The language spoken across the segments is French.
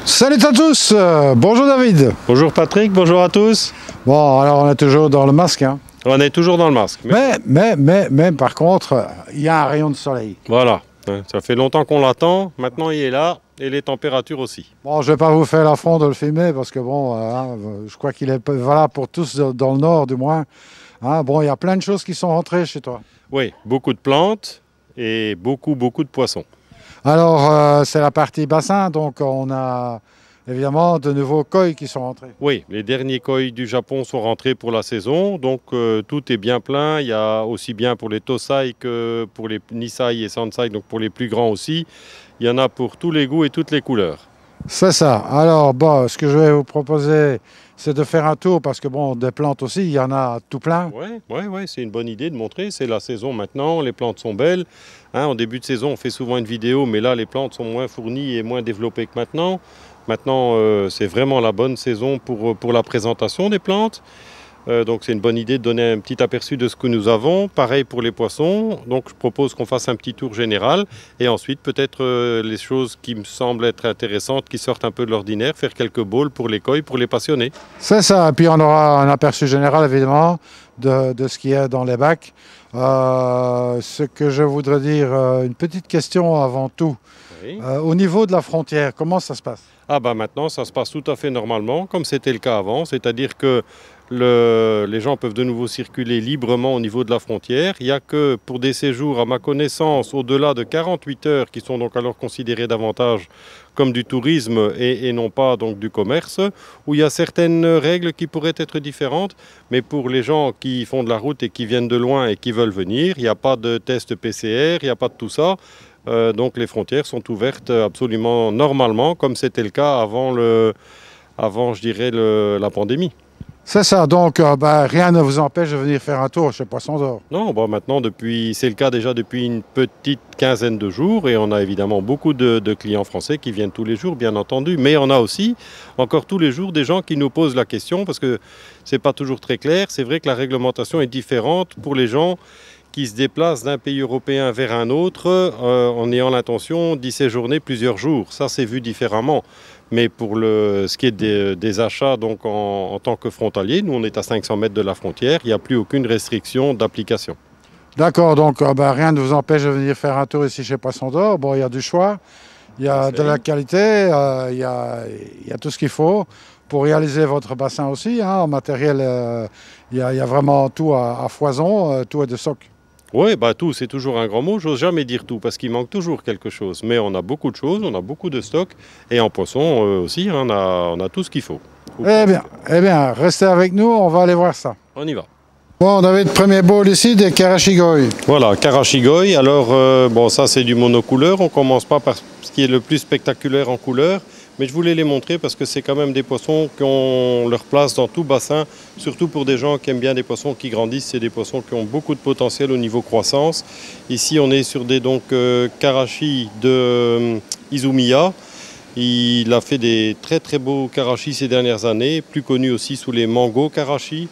Salut à tous, bonjour David. Bonjour Patrick, bonjour à tous. Bon, alors on est toujours dans le masque, hein. On est toujours dans le masque. Mais par contre, il y a un rayon de soleil. Voilà, ça fait longtemps qu'on l'attend, maintenant il est là, et les températures aussi. Bon, je vais pas vous faire l'affront de le filmer, parce que bon, je crois qu'il est valable pour tous dans le nord du moins. Hein, bon, il y a plein de choses qui sont rentrées chez toi. Oui, beaucoup de plantes et beaucoup de poissons. Alors, c'est la partie bassin, donc on a évidemment de nouveaux koi qui sont rentrés. Oui, les derniers koi du Japon sont rentrés pour la saison, donc tout est bien plein. Il y a aussi bien pour les tosai que pour les nisai et sansai, donc pour les plus grands aussi. Il y en a pour tous les goûts et toutes les couleurs. C'est ça. Alors, bon, ce que je vais vous proposer, c'est de faire un tour, parce que bon, des plantes aussi, il y en a tout plein. Oui, c'est une bonne idée de montrer. C'est la saison maintenant, les plantes sont belles. Hein, en début de saison, on fait souvent une vidéo, mais là, les plantes sont moins fournies et moins développées que maintenant. Maintenant, c'est vraiment la bonne saison pour la présentation des plantes. Donc c'est une bonne idée de donner un petit aperçu de ce que nous avons. Pareil pour les poissons. Donc je propose qu'on fasse un petit tour général. Et ensuite, peut-être les choses qui me semblent être intéressantes, qui sortent un peu de l'ordinaire, faire quelques bowls pour les koi, pour les passionnés. C'est ça. Et puis on aura un aperçu général, évidemment, de ce qu'il y a dans les bacs. Ce que je voudrais dire, une petite question avant tout. Oui. Au niveau de la frontière, comment ça se passe? Ah bah maintenant, ça se passe tout à fait normalement, comme c'était le cas avant. C'est-à-dire que les gens peuvent de nouveau circuler librement au niveau de la frontière. Il n'y a que pour des séjours, à ma connaissance, au-delà de 48 heures, qui sont donc alors considérés davantage comme du tourisme et non pas donc du commerce, où il y a certaines règles qui pourraient être différentes. Mais pour les gens qui font de la route et qui viennent de loin et qui veulent venir, il n'y a pas de test PCR, il n'y a pas de tout ça. Donc les frontières sont ouvertes absolument normalement, comme c'était le cas avant je dirais, la pandémie. C'est ça. Donc, rien ne vous empêche de venir faire un tour chez Poisson d'Or. Non, maintenant, c'est le cas déjà depuis une petite quinzaine de jours et on a évidemment beaucoup de clients français qui viennent tous les jours, bien entendu. Mais on a aussi encore tous les jours des gens qui nous posent la question parce que c'est pas toujours très clair. C'est vrai que la réglementation est différente pour les gens qui se déplacent d'un pays européen vers un autre en ayant l'intention d'y séjourner plusieurs jours. Ça, c'est vu différemment. Mais pour ce qui est des achats donc en tant que frontalier, nous on est à 500 mètres de la frontière, il n'y a plus aucune restriction d'application. D'accord, donc rien ne vous empêche de venir faire un tour ici chez Poisson d'Or. Bon, il y a du choix, il y a de la qualité, il y a tout ce qu'il faut pour réaliser votre bassin aussi. Hein, en matériel, il y a vraiment tout à foison, tout est de stock. Oui, tout, c'est toujours un grand mot. J'ose jamais dire tout parce qu'il manque toujours quelque chose. Mais on a beaucoup de choses, on a beaucoup de stocks. Et en poisson aussi, on a tout ce qu'il faut. Eh bien, restez avec nous, on va aller voir ça. On y va. Bon, David, premier bowl ici des karashigoi. Voilà, karashigoi. Alors, ça c'est du monocouleur. On commence pas par ce qui est le plus spectaculaire en couleur. Mais je voulais les montrer parce que c'est quand même des poissons qui ont leur place dans tout bassin, surtout pour des gens qui aiment bien des poissons qui grandissent. C'est des poissons qui ont beaucoup de potentiel au niveau croissance. Ici, on est sur des karashi de Izumiya. Il a fait des très beaux karashi ces dernières années, plus connus aussi sous les mango karashi.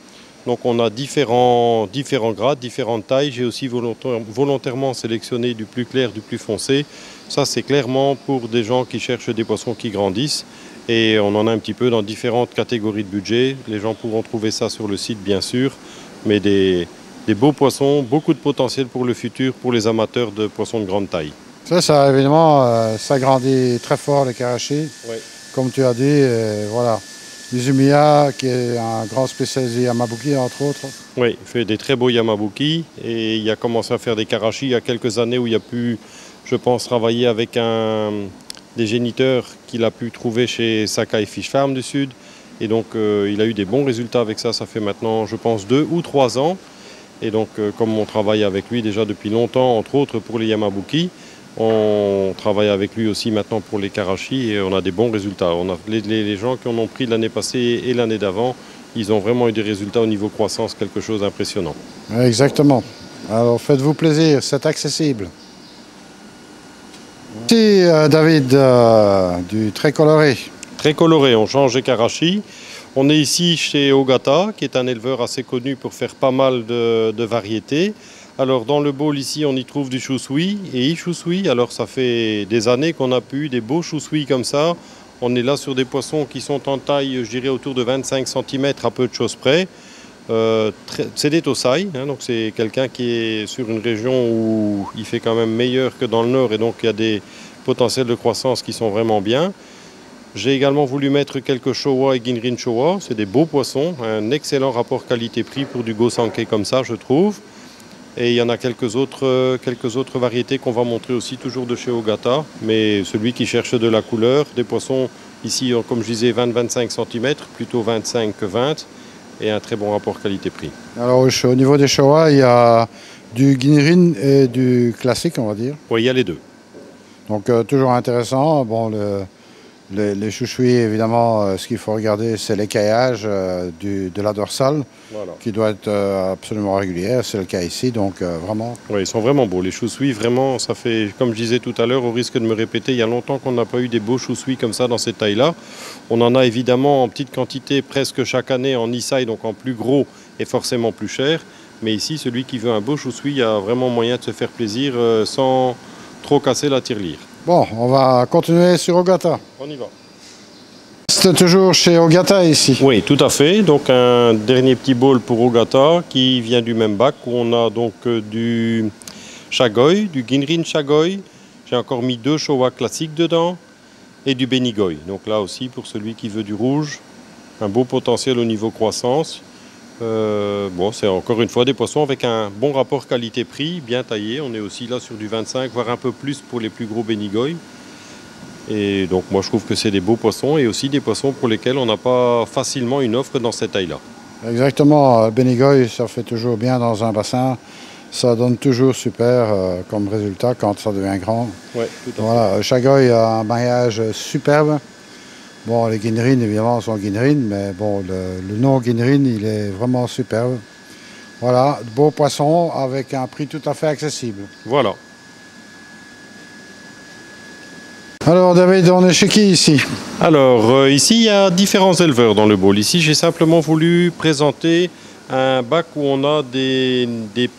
Donc on a différents grades, différentes tailles. J'ai aussi volontairement sélectionné du plus clair, du plus foncé. Ça c'est clairement pour des gens qui cherchent des poissons qui grandissent. Et on en a un petit peu dans différentes catégories de budget. Les gens pourront trouver ça sur le site bien sûr. Mais des beaux poissons, beaucoup de potentiel pour le futur, pour les amateurs de poissons de grande taille. C'est ça, évidemment, ça grandit très fort les karashi. Oui. Comme tu as dit, voilà. Izumiya, qui est un grand spécialiste Yamabuki, entre autres. Oui, il fait des très beaux Yamabuki et il a commencé à faire des karashi il y a quelques années où il a pu, je pense, travailler avec des géniteurs qu'il a pu trouver chez Sakai Fish Farm du Sud. Et donc, il a eu des bons résultats avec ça. Ça fait maintenant, je pense, 2 ou 3 ans. Et donc, comme on travaille avec lui déjà depuis longtemps, entre autres pour les Yamabuki, on travaille avec lui aussi maintenant pour les karashi et on a des bons résultats. Les gens qui en ont pris l'année passée et l'année d'avant, ils ont vraiment eu des résultats au niveau croissance, quelque chose d'impressionnant. Exactement. Alors faites-vous plaisir, c'est accessible. Merci David, du très coloré. Très coloré, on change les karashi. On est ici chez Ogata, qui est un éleveur assez connu pour faire pas mal de variétés. Alors dans le bowl ici, on y trouve du chou-sui et i-chou-sui. Alors ça fait des années qu'on a pu des beaux chou-sui comme ça, On est là sur des poissons qui sont en taille, je dirais, autour de 25 cm à peu de choses près. C'est des Tosai, hein, donc c'est quelqu'un qui est sur une région où il fait quand même meilleur que dans le nord et donc il y a des potentiels de croissance qui sont vraiment bien. J'ai également voulu mettre quelques Showa et Ginrin Showa, c'est des beaux poissons, un excellent rapport qualité-prix pour du Go-Sankei comme ça je trouve. Et il y en a quelques autres variétés qu'on va montrer aussi toujours de chez Ogata. Mais celui qui cherche de la couleur, des poissons ici, comme je disais, 20-25 cm, plutôt 25 que 20. Et un très bon rapport qualité-prix. Alors au niveau des Showa, il y a du Ginrin et du classique, on va dire. Oui, il y a les deux. Donc toujours intéressant. Bon, les chouchouis, évidemment, ce qu'il faut regarder, c'est l'écaillage de la dorsale, voilà, qui doit être absolument régulière. C'est le cas ici, donc vraiment. Oui, ils sont vraiment beaux. Les chouchouis, vraiment, ça fait, comme je disais tout à l'heure, au risque de me répéter, il y a longtemps qu'on n'a pas eu des beaux chouchouis comme ça dans cette taille-là. On en a évidemment en petite quantité presque chaque année en Issai, donc en plus gros et forcément plus cher. Mais ici, celui qui veut un beau chouchoui, il y a vraiment moyen de se faire plaisir sans trop casser la tirelire. Bon, on va continuer sur Ogata. On y va. C'est toujours chez Ogata ici. Oui, tout à fait. Donc un dernier petit bowl pour Ogata qui vient du même bac où on a donc du Shagoi, du Ginrin Shagoi. J'ai encore mis 2 Showa classiques dedans et du Benigoi. Donc là aussi pour celui qui veut du rouge, un beau potentiel au niveau croissance. Bon, c'est encore une fois des poissons avec un bon rapport qualité-prix, bien taillé. On est aussi là sur du 25, voire un peu plus pour les plus gros Benigoi. Et donc moi je trouve que c'est des beaux poissons et aussi des poissons pour lesquels on n'a pas facilement une offre dans cette taille-là. Exactement, Benigoi, ça fait toujours bien dans un bassin. Ça donne toujours super comme résultat quand ça devient grand. Ouais, tout à fait. Voilà, Shagoi a un maillage superbe. Bon, les Ginrin, évidemment, sont Ginrin, mais bon, le nom Ginrin, il est vraiment superbe. Voilà, de beaux poissons avec un prix tout à fait accessible. Voilà. Alors, David, on est chez qui ici? Alors, ici, il y a différents éleveurs dans le bowl. Ici, j'ai simplement voulu présenter un bac où on a des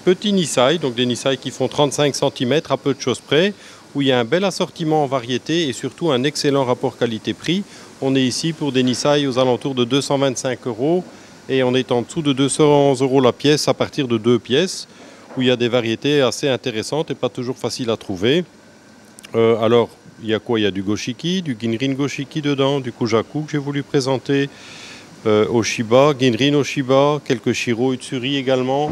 petits Nissai, donc des Nissai qui font 35 cm à peu de choses près, où il y a un bel assortiment en variété et surtout un excellent rapport qualité-prix. On est ici pour des Nissai aux alentours de 225 € et on est en dessous de 200 € la pièce à partir de 2 pièces, où il y a des variétés assez intéressantes et pas toujours faciles à trouver. Alors, il y a quoi? Il y a du Goshiki, du Ginrin Goshiki dedans, du Kujaku que j'ai voulu présenter, Oshiba, Ginrin Oshiba, quelques Shiro Utsuri également,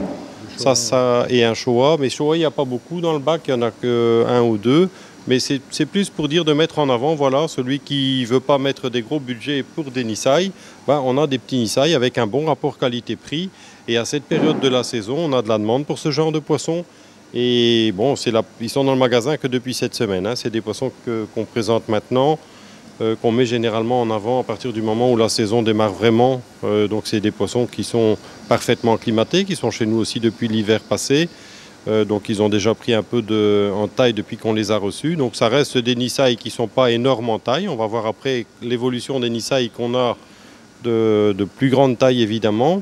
ça, et un Showa. Mais Showa, il n'y a pas beaucoup dans le bac, il n'y en a qu'un ou deux. Mais c'est plus pour dire de mettre en avant, voilà, celui qui ne veut pas mettre des gros budgets pour des Nissai, ben, on a des petits Nissai avec un bon rapport qualité-prix. Et à cette période de la saison, on a de la demande pour ce genre de poissons. Et bon, ils sont dans le magasin que depuis cette semaine. Hein. C'est des poissons qu'on présente maintenant, qu'on met généralement en avant à partir du moment où la saison démarre vraiment. Donc c'est des poissons qui sont parfaitement acclimatés, qui sont chez nous aussi depuis l'hiver passé. Donc ils ont déjà pris un peu en taille depuis qu'on les a reçus. Donc ça reste des Nissai qui ne sont pas énormes en taille. On va voir après l'évolution des Nissai qu'on a de plus grande taille évidemment.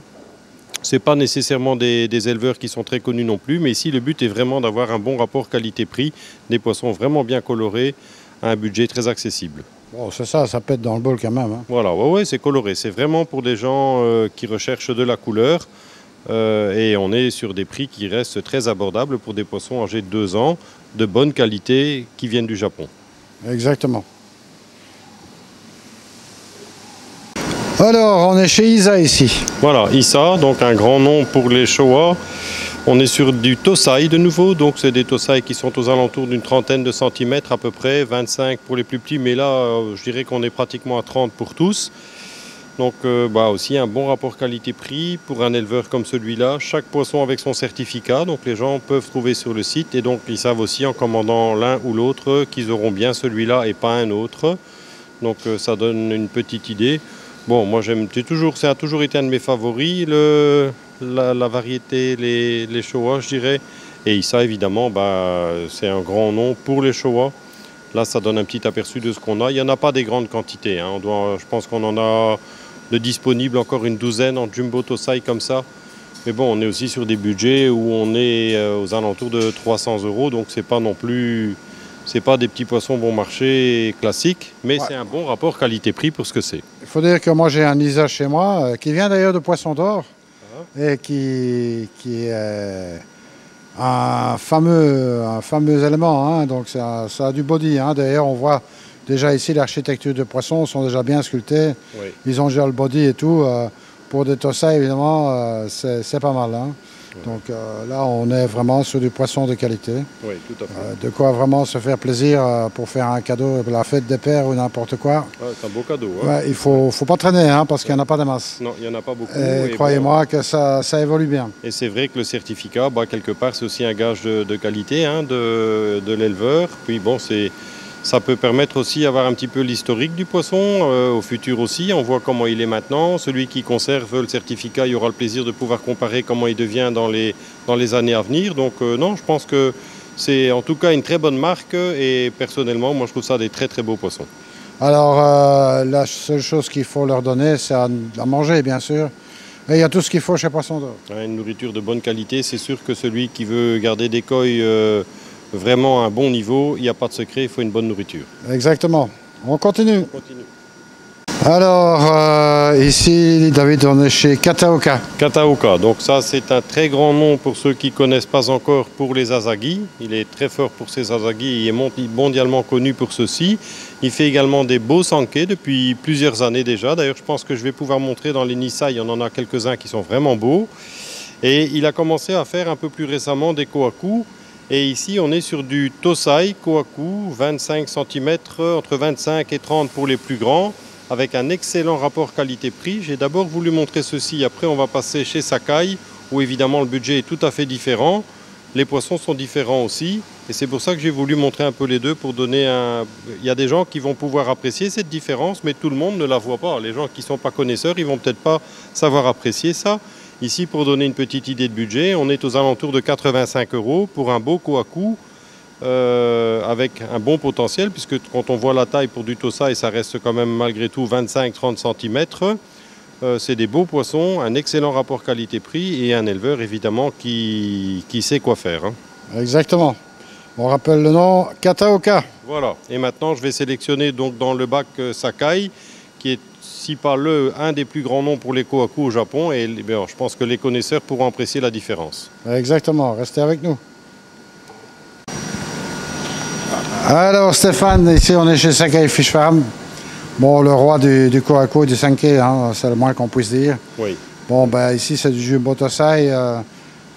Ce n'est pas nécessairement des éleveurs qui sont très connus non plus, mais ici le but est vraiment d'avoir un bon rapport qualité-prix, des poissons vraiment bien colorés, à un budget très accessible. Bon, c'est ça, ça pète dans le bol quand même. Hein. Voilà, ouais, c'est coloré. C'est vraiment pour des gens qui recherchent de la couleur. Et on est sur des prix qui restent très abordables pour des poissons âgés de 2 ans, de bonne qualité, qui viennent du Japon. Exactement. Alors, on est chez Isa ici. Voilà, Isa, donc un grand nom pour les Showa. On est sur du Tosai de nouveau, donc c'est des Tosai qui sont aux alentours d'une trentaine de centimètres à peu près, 25 pour les plus petits, mais là, je dirais qu'on est pratiquement à 30 pour tous. Donc aussi un bon rapport qualité-prix pour un éleveur comme celui-là. Chaque poisson avec son certificat, donc les gens peuvent trouver sur le site et donc ils savent aussi en commandant l'un ou l'autre qu'ils auront bien celui-là et pas un autre. Donc ça donne une petite idée. Bon, moi ça a toujours été un de mes favoris, la variété, les Showa, je dirais. Et Isa, évidemment, c'est un grand nom pour les Showa. Là, ça donne un petit aperçu de ce qu'on a. Il n'y en a pas des grandes quantités. Hein. Je pense qu'on en a de disponibles encore une douzaine en Jumbo Tosai comme ça. Mais bon, on est aussi sur des budgets où on est aux alentours de 300 €. Donc, ce n'est pas non plus C'est pas des petits poissons bon marché classiques, mais Ouais. c'est un bon rapport qualité-prix pour ce que c'est. Il faut dire que moi j'ai un Isa chez moi qui vient d'ailleurs de Poisson d'Or et qui est un fameux élément, hein. Donc ça a du body, hein. D'ailleurs, on voit déjà ici l'architecture de poissons sont déjà bien sculptés. Oui, Ils ont déjà le body et tout. Pour des tossas, évidemment, c'est pas mal, hein. Donc là, on est vraiment sur du poisson de qualité. oui, tout à fait. De quoi vraiment se faire plaisir pour faire un cadeau, la fête des pères ou n'importe quoi. Ah, c'est un beau cadeau. Hein. Ouais, il faut pas traîner, hein, parce qu'il n'y en a pas de masse. Non, il n'y en a pas beaucoup. Et Et croyez-moi que ça évolue bien. et c'est vrai que le certificat, quelque part, c'est aussi un gage de qualité hein, de l'éleveur. Puis bon, ça peut permettre aussi d'avoir un petit peu l'historique du poisson au futur aussi. On voit comment il est maintenant. Celui qui conserve le certificat, il y aura le plaisir de pouvoir comparer comment il devient dans les années à venir. Donc non, je pense que c'est en tout cas une très bonne marque et personnellement, moi je trouve ça des très très beaux poissons. Alors, la seule chose qu'il faut leur donner, c'est à manger, bien sûr. Et il y a tout ce qu'il faut chez Poisson d'Or. Une nourriture de bonne qualité, c'est sûr que celui qui veut garder des koi vraiment à un bon niveau, il n'y a pas de secret, il faut une bonne nourriture. Exactement. On continue. On continue. Alors, ici, David, on est chez Kataoka. Kataoka, donc ça c'est un très grand nom pour ceux qui ne connaissent pas encore pour les asagi. Il est très fort pour ses asagi, il est mondialement connu pour ceci. Il fait également des beaux sankés depuis plusieurs années déjà. D'ailleurs je pense que je vais pouvoir montrer dans les Nisai, on en a quelques-uns qui sont vraiment beaux. Et il a commencé à faire un peu plus récemment des kohaku. Et ici on est sur du Tosai kohaku, 25 cm, entre 25 et 30 pour les plus grands, avec un excellent rapport qualité-prix. J'ai d'abord voulu montrer ceci, après on va passer chez Sakai, où évidemment le budget est tout à fait différent. Les poissons sont différents aussi, et c'est pour ça que j'ai voulu montrer un peu les deux pour donner un... Il y a des gens qui vont pouvoir apprécier cette différence, mais tout le monde ne la voit pas. Les gens qui ne sont pas connaisseurs, ils vont peut-être pas savoir apprécier ça. Ici, pour donner une petite idée de budget, on est aux alentours de 85 € pour un beau kohaku, avec un bon potentiel, puisque quand on voit la taille pour du Tosai, ça reste quand même malgré tout 25-30 cm. C'est des beaux poissons, un excellent rapport qualité-prix et un éleveur évidemment qui sait quoi faire. Hein. Exactement. On rappelle le nom, Kataoka. Voilà, et maintenant je vais sélectionner donc dans le bac Sakai, qui est si pas un des plus grands noms pour les kohaku au Japon, et bien, je pense que les connaisseurs pourront apprécier la différence. Exactement, restez avec nous. Alors Stéphane, ici on est chez Sakai Fish Farm. Bon, le roi du kohaku et du sankei, hein, c'est le moins qu'on puisse dire. Oui. Bon, ben ici c'est du jumbo tosai.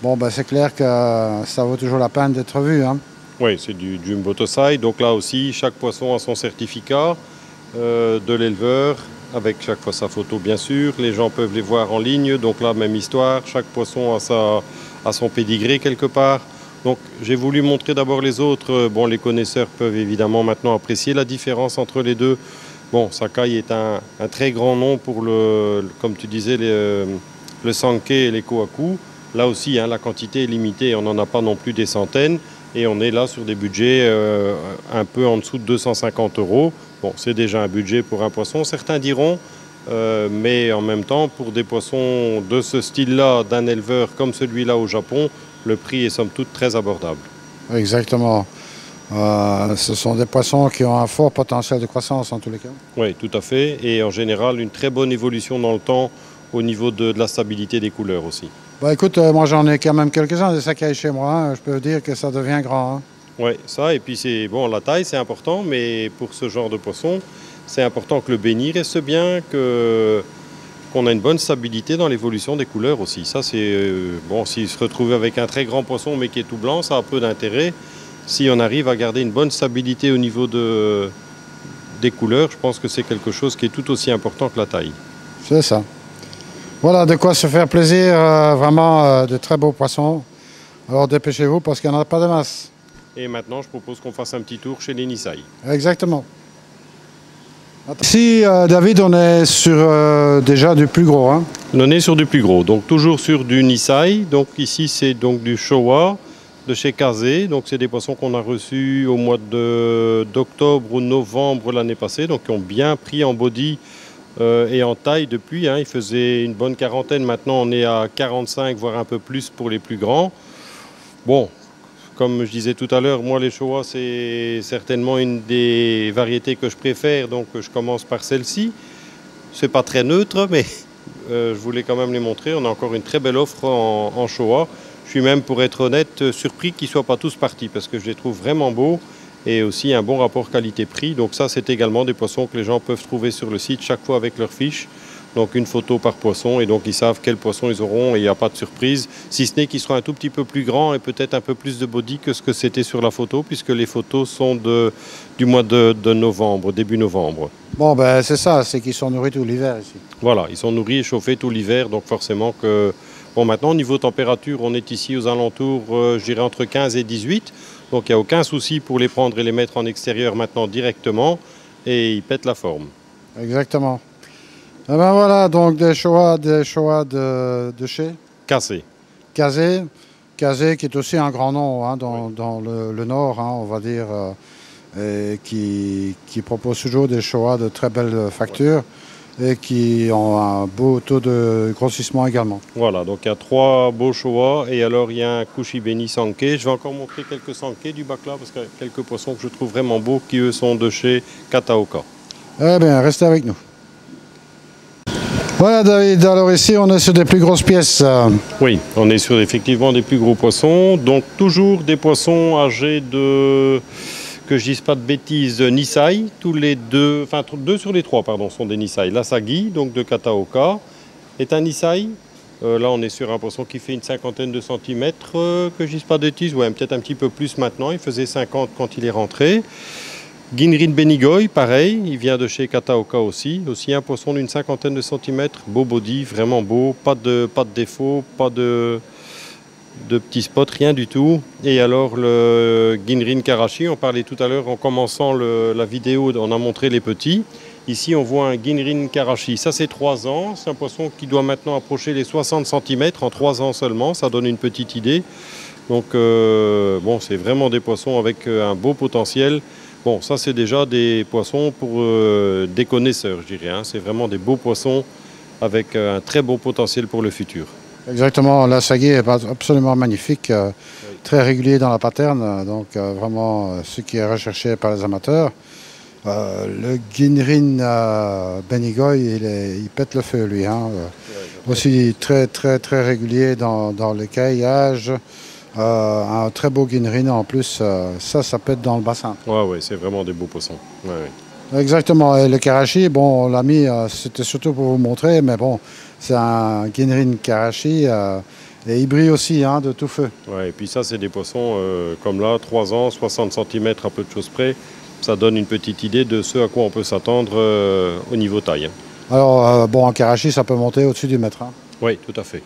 Bon, ben c'est clair que ça vaut toujours la peine d'être vu, hein. Oui, c'est du jumbo tosai. Donc là aussi, chaque poisson a son certificat de l'éleveur, avec chaque fois sa photo bien sûr. Les gens peuvent les voir en ligne. Donc là, même histoire. Chaque poisson a son pédigré quelque part. Donc j'ai voulu montrer d'abord les autres. Bon, les connaisseurs peuvent évidemment maintenant apprécier la différence entre les deux. Bon, Sakai est un très grand nom pour comme tu disais, le sankei et les kohaku. Là aussi, hein, la quantité est limitée, on n'en a pas non plus des centaines. Et on est là sur des budgets un peu en dessous de 250 €. Bon, c'est déjà un budget pour un poisson, certains diront. Mais en même temps, pour des poissons de ce style-là, d'un éleveur comme celui-là au Japon, le prix est somme toute très abordable. Exactement. Ce sont des poissons qui ont un fort potentiel de croissance en tous les cas. Oui, tout à fait. Et en général, une très bonne évolution dans le temps au niveau de la stabilité des couleurs aussi. Bah écoute, moi j'en ai quand même quelques-uns des Sakai chez moi, hein. Je peux dire que ça devient grand, hein. Oui, ça, et puis c'est bon, la taille c'est important, mais pour ce genre de poisson, c'est important que le béni reste bien, qu'on a une bonne stabilité dans l'évolution des couleurs aussi. Ça, c'est bon, s'il se retrouve avec un très grand poisson mais qui est tout blanc, ça a peu d'intérêt. Si on arrive à garder une bonne stabilité au niveau des couleurs, je pense que c'est quelque chose qui est tout aussi important que la taille. C'est ça. Voilà, de quoi se faire plaisir, vraiment de très beaux poissons. Alors dépêchez-vous parce qu'il n'y en a pas de masse. Et maintenant, je propose qu'on fasse un petit tour chez les Nisai. Exactement. Ici, David, on est sur déjà du plus gros, hein. On est sur du plus gros, donc toujours sur du Nisai. Donc ici, c'est donc du Showa de chez Kazé. Donc c'est des poissons qu'on a reçus au mois d'octobre ou novembre l'année passée, donc qui ont bien pris en body et en taille depuis. Hein. Il faisait une bonne quarantaine, maintenant on est à 45, voire un peu plus pour les plus grands. Bon, Comme je disais tout à l'heure, moi les Showa c'est certainement une des variétés que je préfère, donc je commence par celle-ci. C'est pas très neutre, mais je voulais quand même les montrer. On a encore une très belle offre en Showa. Je suis même, pour être honnête, surpris qu'ils ne soient pas tous partis parce que je les trouve vraiment beaux et aussi un bon rapport qualité-prix. Donc ça, c'est également des poissons que les gens peuvent trouver sur le site chaque fois avec leur fiche. Donc une photo par poisson et donc ils savent quel poisson ils auront et il n'y a pas de surprise. Si ce n'est qu'ils seront un tout petit peu plus grands et peut-être un peu plus de body que ce que c'était sur la photo puisque les photos sont du mois de novembre, début novembre. Bon, ben c'est ça, c'est qu'ils sont nourris tout l'hiver ici. Voilà, ils sont nourris et chauffés tout l'hiver, donc forcément que... Bon, maintenant, au niveau température, on est ici aux alentours, je dirais, entre 15 et 18. Donc, il n'y a aucun souci pour les prendre et les mettre en extérieur maintenant directement. Et ils pètent la forme. Exactement. Et ben voilà, donc des Showa de chez Cassé. Kazé. Kazé qui est aussi un grand nom hein, dans le Nord, hein, on va dire, et qui propose toujours des Showa de très belle facture. Et qui ont un beau taux de grossissement également. Voilà, donc il y a 3 beaux Showa et alors il y a un Kushibeni Sankei. Je vais encore montrer quelques Sankei du bac là parce qu'il y a quelques poissons que je trouve vraiment beaux qui eux sont de chez Kataoka. Eh bien, restez avec nous. Voilà David, alors ici on est sur des plus grosses pièces. Oui, on est sur effectivement des plus gros poissons, donc toujours des poissons âgés de... que je dise pas de bêtises, Nisai, tous les deux, enfin 2 sur les 3 pardon, sont des Nisai. L'Asagi, donc de Kataoka, est un Nisai. Là on est sur un poisson qui fait une 50aine de centimètres, que je dise pas de bêtises, ouais, peut-être un petit peu plus maintenant, il faisait 50 quand il est rentré. Ginrin Benigoy, pareil, il vient de chez Kataoka aussi un poisson d'une 50aine de centimètres, beau body, vraiment beau, pas de défaut, pas de petits spots, rien du tout. Et alors le Ginrin Karashi, on parlait tout à l'heure en commençant la vidéo, on a montré les petits. Ici on voit un Ginrin Karashi, ça c'est 3 ans, c'est un poisson qui doit maintenant approcher les 60 cm en 3 ans seulement, ça donne une petite idée. Donc bon, c'est vraiment des poissons avec un beau potentiel. Bon, ça c'est déjà des poissons pour des connaisseurs, je dirais, hein. C'est vraiment des beaux poissons avec un très beau potentiel pour le futur. Exactement, l'Asagi est absolument magnifique, très régulier dans la pattern, donc vraiment ce qui est recherché par les amateurs. Le Ginrin Benigoy, il pète le feu lui, hein. Aussi très régulier dans le caillage. Un très beau Ginrin en plus, ça pète dans le bassin. Ouais, c'est vraiment des beaux poissons. Ouais. Exactement, et le Karashi, bon, on l'a mis, c'était surtout pour vous montrer, mais bon, c'est un Ginrin Karashi et il brille aussi hein, de tout feu. Ouais, et puis ça, c'est des poissons comme là, 3 ans, 60 cm à peu de choses près. Ça donne une petite idée de ce à quoi on peut s'attendre au niveau taille. Alors, bon, en Karashi, ça peut monter au-dessus du mètre. Hein. Oui, tout à fait.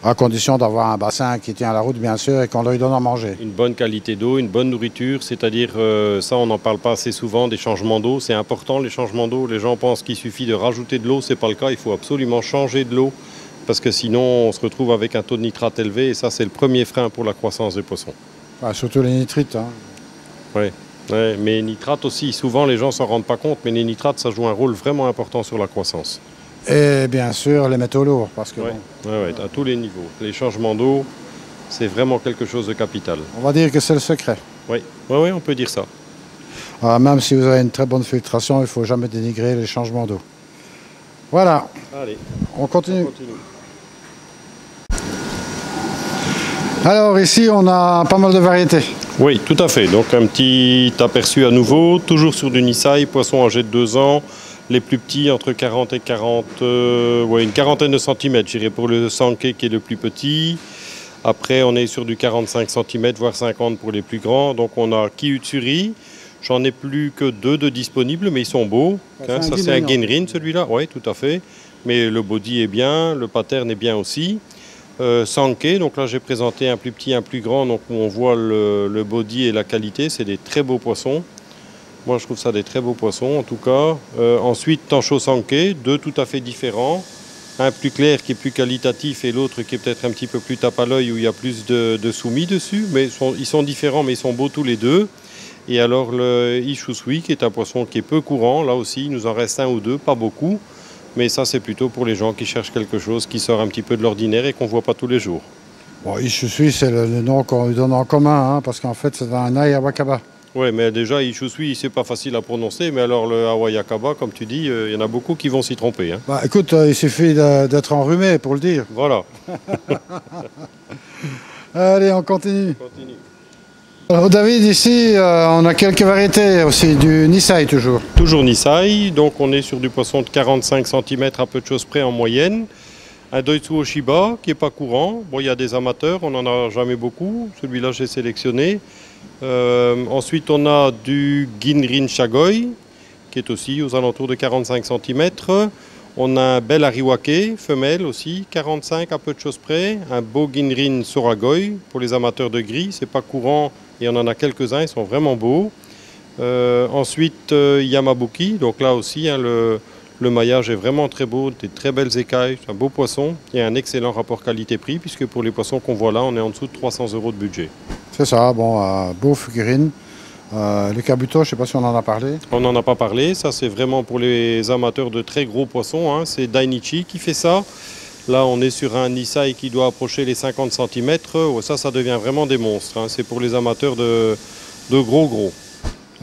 À condition d'avoir un bassin qui tient la route, bien sûr, et qu'on lui donne à manger. Une bonne qualité d'eau, une bonne nourriture, c'est-à-dire, ça on n'en parle pas assez souvent, des changements d'eau. C'est important les changements d'eau. Les gens pensent qu'il suffit de rajouter de l'eau, c'est pas le cas. Il faut absolument changer de l'eau parce que sinon on se retrouve avec un taux de nitrate élevé et ça c'est le premier frein pour la croissance des poissons. Ah, surtout les nitrites. Hein. Oui, ouais, mais les nitrates aussi, souvent les gens s'en rendent pas compte, mais les nitrates ça joue un rôle vraiment important sur la croissance. Et bien sûr les métaux lourds, parce que ouais, à tous les niveaux. Les changements d'eau, c'est vraiment quelque chose de capital. On va dire que c'est le secret. Oui, on peut dire ça. Même si vous avez une très bonne filtration, il ne faut jamais dénigrer les changements d'eau. Voilà. Allez, on continue. Alors ici, on a pas mal de variétés. Oui, tout à fait. Donc un petit aperçu à nouveau, toujours sur du Nisai, poisson âgé de 2 ans. Les plus petits, entre 40 et 40, une quarantaine de centimètres, je dirais, pour le Sankei qui est le plus petit. Après, on est sur du 45 cm, voire 50 pour les plus grands. Donc on a Ki-Utsuri. J'en ai plus que 2 de disponibles, mais ils sont beaux. Ça, c'est un Ginrin, celui-là. Oui, tout à fait. Mais le body est bien, le pattern est bien aussi. Sankei, donc là j'ai présenté un plus petit, un plus grand. Donc on voit le body et la qualité. C'est des très beaux poissons. Moi, je trouve ça des très beaux poissons, en tout cas. Ensuite, Tancho Sankei, 2 tout à fait différents. Un plus clair qui est plus qualitatif et l'autre qui est peut-être un petit peu plus tape à l'œil où il y a plus de soumis dessus. Mais ils sont différents, mais ils sont beaux tous les deux. Et alors, le Ishusui, qui est un poisson qui est peu courant. Là aussi, il nous en reste 1 ou 2, pas beaucoup. Mais ça, c'est plutôt pour les gens qui cherchent quelque chose qui sort un petit peu de l'ordinaire et qu'on ne voit pas tous les jours. Bon, Ishusui, c'est le nom qu'on lui donne en commun, hein, parce qu'en fait, c'est un ail à wakaba. Oui, mais déjà, Ishusui, c'est pas facile à prononcer, mais alors le Hawaii-Akaba, comme tu dis, il y en a beaucoup qui vont s'y tromper. Hein. Bah, écoute, il suffit d'être enrhumé pour le dire. Voilà. Allez, on continue. Continue. Alors, David, ici, on a quelques variétés aussi, du Nisai toujours. Toujours Nisai, donc on est sur du poisson de 45 cm à peu de choses près en moyenne. Un Doitsu Oshiba qui n'est pas courant. Bon, il y a des amateurs, on n'en a jamais beaucoup. Celui-là, j'ai sélectionné. Ensuite, on a du Ginrin Shagoi, qui est aussi aux alentours de 45 cm. On a un bel Ariwake, femelle aussi, 45 à peu de choses près. Un beau Ginrin Soragoi, pour les amateurs de gris. C'est pas courant et on en a quelques-uns, ils sont vraiment beaux. Ensuite, Yamabuki, donc là aussi, hein, le maillage est vraiment très beau, des très belles écailles, c'est un beau poisson. Il y a un excellent rapport qualité-prix, puisque pour les poissons qu'on voit là, on est en dessous de 300 € de budget. C'est ça, bon, beau figurine. Le Kabuto, je ne sais pas si on en a parlé. On n'en a pas parlé, ça c'est vraiment pour les amateurs de très gros poissons, hein. C'est Dainichi qui fait ça. Là on est sur un Nisai qui doit approcher les 50 cm, ça devient vraiment des monstres, hein. C'est pour les amateurs de gros.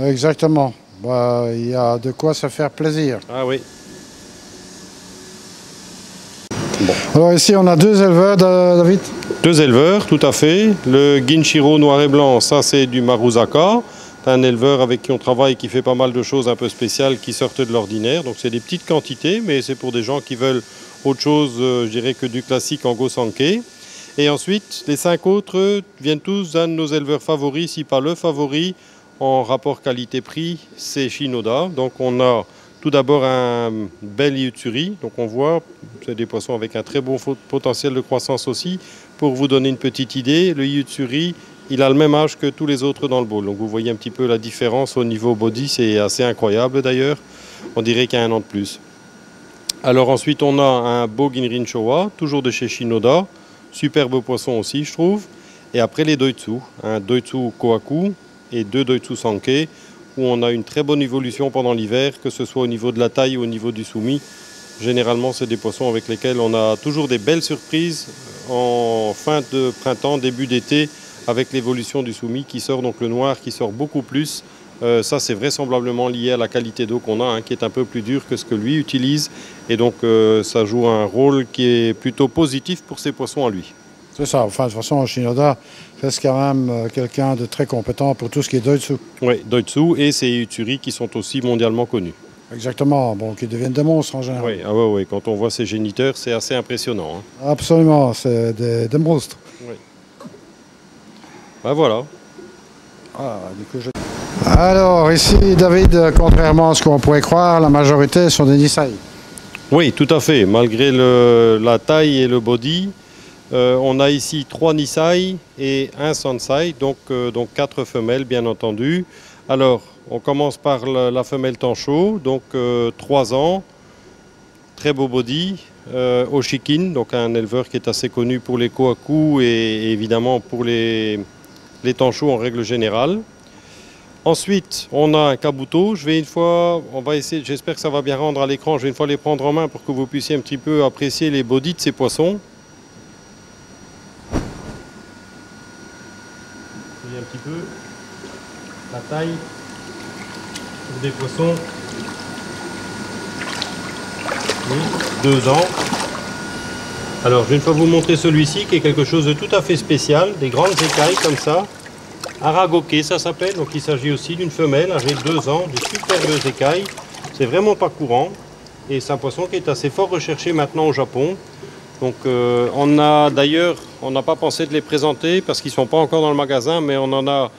Exactement, bah, il y a de quoi se faire plaisir. Ah oui. Bon. Alors ici on a deux éleveurs, David. Deux éleveurs, tout à fait. Le Ginshiro noir et blanc, ça c'est du Maruzaka. C'est un éleveur avec qui on travaille qui fait pas mal de choses un peu spéciales qui sortent de l'ordinaire. Donc c'est des petites quantités, mais c'est pour des gens qui veulent autre chose, je dirais, que du classique en Go-Sankei. Et ensuite, les 5 autres viennent tous d'un de nos éleveurs favoris, si pas le favori, en rapport qualité-prix, c'est Shinoda. Donc on a tout d'abord un bel Iutsuri. Donc on voit, c'est des poissons avec un très bon potentiel de croissance aussi. Pour vous donner une petite idée, le Iutsuri, il a le même âge que tous les autres dans le bowl. Donc vous voyez un petit peu la différence au niveau body, c'est assez incroyable d'ailleurs. On dirait qu'il y a un an de plus. Alors ensuite on a un beau Ginrin Showa, toujours de chez Shinoda. Superbe poisson aussi je trouve. Et après les Doitsu, un Doitsu Kohaku et 2 Doitsu Sankei, où on a une très bonne évolution pendant l'hiver, que ce soit au niveau de la taille ou au niveau du soumis. Généralement c'est des poissons avec lesquels on a toujours des belles surprises en fin de printemps, début d'été, avec l'évolution du soumis qui sort, donc le noir qui sort beaucoup plus. Ça c'est vraisemblablement lié à la qualité d'eau qu'on a, hein, qui est un peu plus dure que ce que lui utilise. Et donc ça joue un rôle qui est plutôt positif pour ces poissons à lui. C'est ça, enfin de toute façon Shinoda reste quand même quelqu'un de très compétent pour tout ce qui est Doitsu. Oui, Doitsu et ces Iutsuri qui sont aussi mondialement connus. Exactement, bon, qui deviennent des monstres en général. Oui, ouais, quand on voit ces géniteurs, c'est assez impressionnant. Hein. Absolument, c'est des monstres. Oui. Ben voilà. Ah, du coup, alors ici, David, contrairement à ce qu'on pourrait croire, la majorité sont des Nisai. Oui, tout à fait. Malgré la taille et le body, on a ici 3 Nisai et un Sansai, donc 4 femelles bien entendu. Alors, on commence par la femelle Tancho, donc 3 ans, très beau body, Oshikin, donc un éleveur qui est assez connu pour les Kohaku et évidemment pour les Tancho en règle générale. Ensuite, on a un Kabuto. Je vais une fois, on va essayer, j'espère que ça va bien rendre à l'écran, je vais une fois les prendre en main pour que vous puissiez un petit peu apprécier les bodies de ces poissons. Vous voyez un petit peu la taille pour des poissons. Oui, 2 ans. Alors, je vais une fois vous montrer celui-ci qui est quelque chose de tout à fait spécial, des grandes écailles comme ça. Aragoke, ça s'appelle, donc il s'agit aussi d'une femelle âgée de 2 ans, de superbes écailles. C'est vraiment pas courant et c'est un poisson qui est assez fort recherché maintenant au Japon. Donc on a d'ailleurs, on n'a pas pensé de les présenter parce qu'ils ne sont pas encore dans le magasin, mais on en a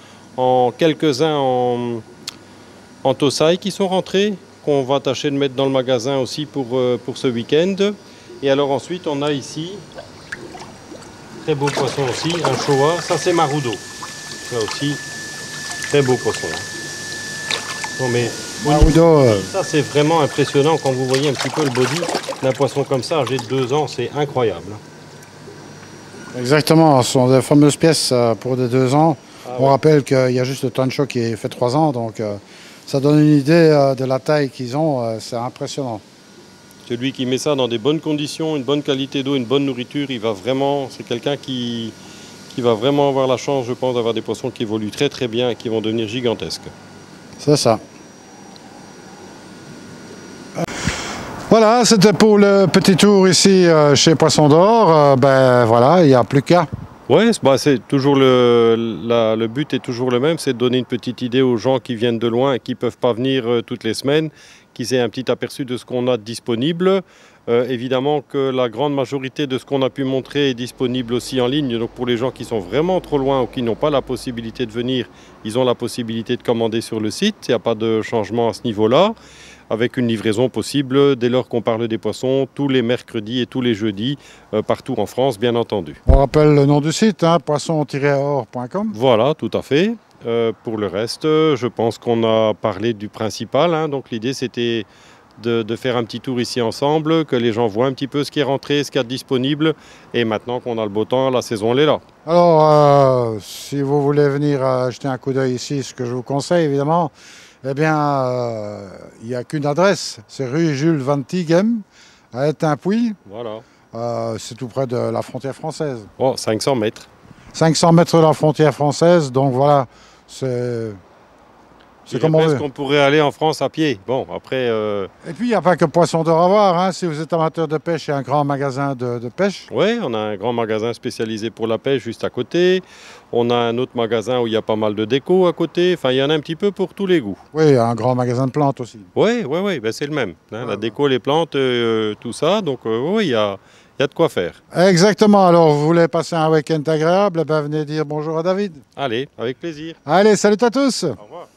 quelques-uns en Tosai qui sont rentrés, qu'on va tâcher de mettre dans le magasin aussi pour ce week-end. Et alors ensuite on a ici, très beau poisson aussi, un Showa, ça c'est Marudo. Là aussi, très beau poisson. Non mais ça c'est vraiment impressionnant quand vous voyez un petit peu le body d'un poisson comme ça, âgé de 2 ans, c'est incroyable. Exactement, ce sont des fameuses pièces pour des 2 ans. On rappelle qu'il y a juste le Tancho qui fait 3 ans, donc ça donne une idée de la taille qu'ils ont, c'est impressionnant. Celui qui met ça dans des bonnes conditions, une bonne qualité d'eau, une bonne nourriture, il va vraiment, c'est quelqu'un qui qui va vraiment avoir la chance, je pense, d'avoir des poissons qui évoluent très très bien et qui vont devenir gigantesques. C'est ça. Voilà, c'était pour le petit tour ici chez Poisson d'Or. Ben voilà, il n'y a plus qu'à. Oui, c'est toujours le but est toujours le même, c'est de donner une petite idée aux gens qui viennent de loin et qui ne peuvent pas venir toutes les semaines, qu'ils aient un petit aperçu de ce qu'on a disponible. Évidemment que la grande majorité de ce qu'on a pu montrer est disponible aussi en ligne. Donc pour les gens qui sont vraiment trop loin ou qui n'ont pas la possibilité de venir, ils ont la possibilité de commander sur le site. Il n'y a pas de changement à ce niveau-là, avec une livraison possible dès lors qu'on parle des poissons tous les mercredis et tous les jeudis, partout en France, bien entendu. On rappelle le nom du site, hein, poisson-or.com. Voilà, tout à fait. Pour le reste, je pense qu'on a parlé du principal. Hein. Donc l'idée, c'était de faire un petit tour ici ensemble, que les gens voient un petit peu ce qui est rentré, ce qu'il y a de disponible. Et maintenant qu'on a le beau temps, la saison, elle est là. Alors, si vous voulez venir jeter un coup d'œil ici, ce que je vous conseille évidemment, eh bien, il n'y a qu'une adresse, c'est rue Jules Van Tighem, à Étain-Puy. Voilà. C'est tout près de la frontière française. Oh, 500 mètres. 500 mètres de la frontière française, donc voilà, c'est comme on veut. Qu'on pourrait aller en France à pied. Bon, après... Et puis, il n'y a pas que Poisson d'Or à voir. Hein. Si vous êtes amateur de pêche, il y a un grand magasin de pêche. Oui, on a un grand magasin spécialisé pour la pêche juste à côté. On a un autre magasin où il y a pas mal de déco à côté. Enfin, il y en a un petit peu pour tous les goûts. Oui, un grand magasin de plantes aussi. Oui, ben, c'est le même. Hein, la déco, les plantes, tout ça. Donc, oui, il y a de quoi faire. Exactement. Alors, vous voulez passer un week-end agréable, eh ben, venez dire bonjour à David. Allez, avec plaisir. Allez, salut à tous. Au revoir.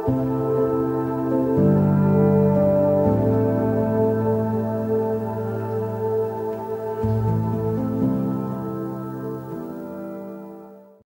Thank you.